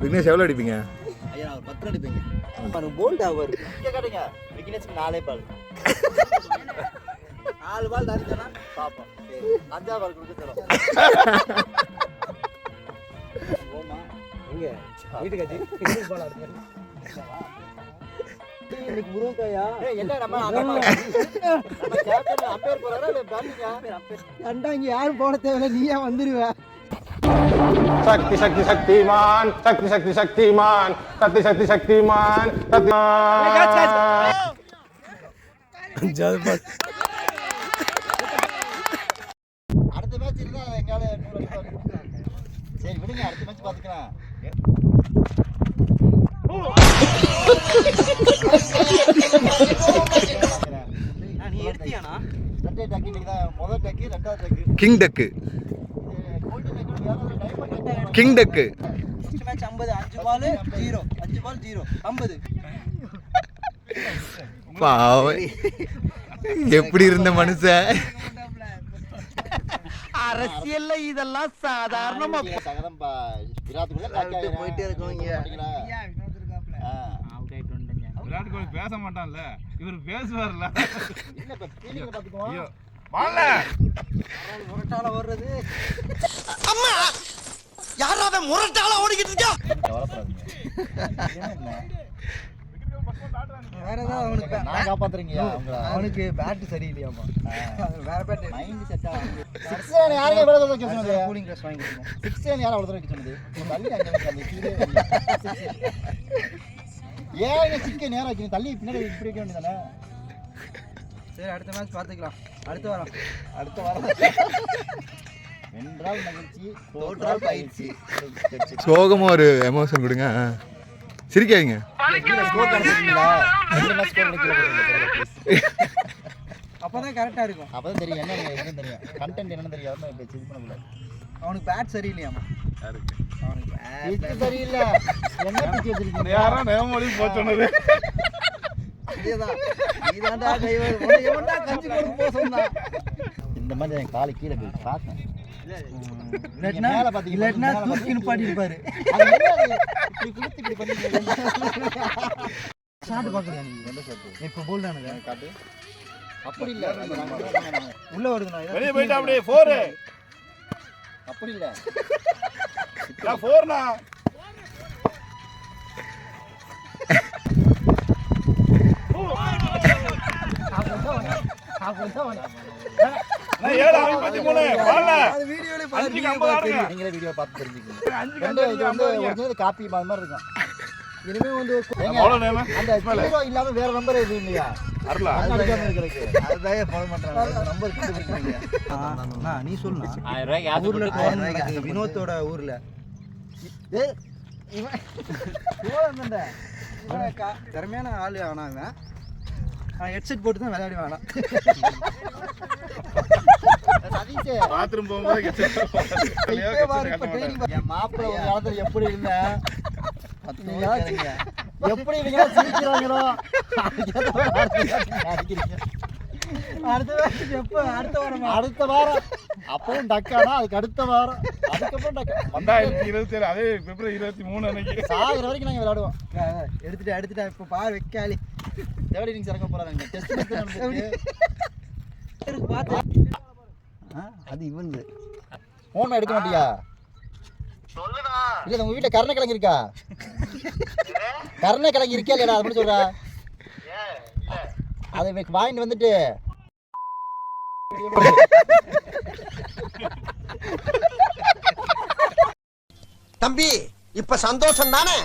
விக்னேஷ் எவ்வளோ அடிப்பீங்க? ஐயா நான் 10 அடிப்பீங்க. போல்ட் ஆவர் இங்கே காட்டுங்க. விக்னேஷ் 4 பால் 4 பால் தாண்டினா பாப்போம். சரி 5ஆவது பால் கொடுத்து தரோம். ஓமா எங்க வீட்டுக்கு அடி பால் ஆடுங்க. இன்னைக்கு முருங்கையா என்ன நம்ம கேப்டன் அம்பையர் போறாரா இல்ல பாலிங்க அம்பையர் அண்டா இங்க யாரும் போட தேவையில்ல நீயே வந்துருவே. शक्ति शक्ति शक्तिमान शक्ति शक्ति शक्तिमान शक्ति शक्ति शक्तिमान அடுத்த மேட்ச் இருந்தா எங்கால 100 அடிப்பாங்க. சரி விடுங்க அடுத்த மேட்ச் பாத்துக்கலாம். நீ எடுத்தியானா? ரெட்டை டக்கு நீங்க தான் முதல் டக்கு ரெண்டாவது டக்கு கிங் டக்கு கிங் டக்கு ஃபர்ஸ்ட் மேட்ச் 50 5 பால் 0 5 பால் 0 50 பாவம் எப்படி இருந்த மனுஷன் அரசியல்ல இதெல்லாம் சாதாரணமா சகதம் விராட் கோலி லாக் போயிட்டே இருக்கோங்க. விராட் கோலி பேச மாட்டான்ல இவர் பேசுவார்ல. இல்ல இப்ப ஃபீலிங் பாத்துக்கோ. வாங்க முரட்டால ஓடுறது. அம்மா யாராவே முரட்டால ஓடிக்கிட்டு இருக்கா? வேற ஏதாவது அவனுக்கு நான் காப்பாத்துறீங்கயா அவனுக்கு பேட் சரியில்லையாமா. வேற பேட் மைண்ட் செட் ஆகுது. 6 யாரே எவ்வளவு தூரம் வைக்க சொன்னது? கூலிங் கிளாஸ் வாங்கி கொடுங்க. 6 யாரே அவ்வளவு தூரம் வைக்க சொன்னது? தள்ளி அங்க தள்ளி கீழே ஏன் சிக்க நேரா வைக்கணும் தள்ளி பின்னாடி இப்படி வைக்க வேண்டியதானே. சரி அடுத்த மேட்ச் பாத்துக்கலாம். அடுத்த வாரம் வென்றால் மகிழ்ச்சி தோற்றால் பயிற்சி. சோகமா ஒரு எமோஷன் கொடுங்க. சிரிக்காதீங்க. ஸ்கோர் காட்டுறீங்களா? ரெண்டு மேட்ச் ஸ்கோர் நிக்கல. அப்பதான் கரெக்டா இருக்கும். அப்பதான் தெரியும் என்ன தெரியும். கண்டென்ட் என்னன்னு தெரியும். அவன் இப்ப செக் பண்ணல. அவனுக்கு பேட் சரியில்லையாமா. யாருக்கு? அவனுக்கு பேட் சரியில்லை. என்ன பிச்சு வச்சிருக்கீங்க? யாரா நேமொழி போ சொன்னது? அதேதான். நீதான்டா கைவர். உன்னை எவன்டா கஞ்சி கொண்டு போ சொன்னா? இந்த மாதிரி என் காலை கீழ போய் பாத்தேன். இல்லன்னா மேல பாத்தீங்க. இல்லன்னா தூக்கி நிப்பாட்டி இருப்பாரு. இப்படி குளித்து இப்படி பண்ணீங்க. ஷாட் பாக்குறியா நீ? எந்த ஷாட்? இப்ப போல் தானே காட்டு. அப்படி இல்ல. உள்ள வருதுனா. வெளிய போய்டா அப்படியே 4. அப்படி இல்ல. நான் 4னா. நான் 7:53 பால்ல. அது வீடியோல பாருங்க. நீங்களே வீடியோ பார்த்து தெரிஞ்சுக்கங்க. 5 இது வந்து ஒரிஜினல் காப்பி மாதிரி இருக்கும். இனிமே வந்து அவ்வளவு நேமா அந்த ஹீரோ இல்லாம வேற நம்பர் எதுவும் இல்லையா? அருளா அடிக்காம இருக்கறதுக்கு. அதுதான் ஃபாலோ பண்றாங்க. நம்பர் கண்டுபிடிக்கிறீங்க. நீ சொல்லு. 1000 ரூபாய்க்கு ஆசை ஊர்ல நடக்குது. வினோத்தோட ஊர்ல. டேய் இவன் போறந்தடா. இவன் திறமையான ஆளு ஆனா இவன். ஹெட்செட் போட்டு தான் விளையாடுவானா. சதீஷ் பாத்ரூம் போகும்போது என் மாப்பிள்ளை ஒரு காலத்துல எப்படி இருந்த எப்படி இவங்க சிரிக்கிறாங்களோ அடுத்த வாரம் அப்பவும் டக்கானா அதுக்கு அடுத்த வாரம் அதுக்கப்புறம் டக்கா 2027 அதே பிப்ரவரி 23 அன்னைக்கு சாகுற வரைக்கும் நாங்க விளையாடுவோம். எடுத்துட்டா இப்ப பாரு வைக்காளி தேர்ட் இன்னிங்ஸ் இறங்க போறாங்க. டெஸ்ட் அது இவன் போன் எடுக்க மாட்டியா? சொல்லுடா. இல்ல உங்க வீட்டுல கருணக்கிழங்கு இருக்கா? கருணக்கிழங்கு இருக்கா இல்லையா? அது மட்டும் சொல்றா. அதை வாங்கிட்டு வந்துட்டு தம்பி இப்ப சந்தோஷம் தானே?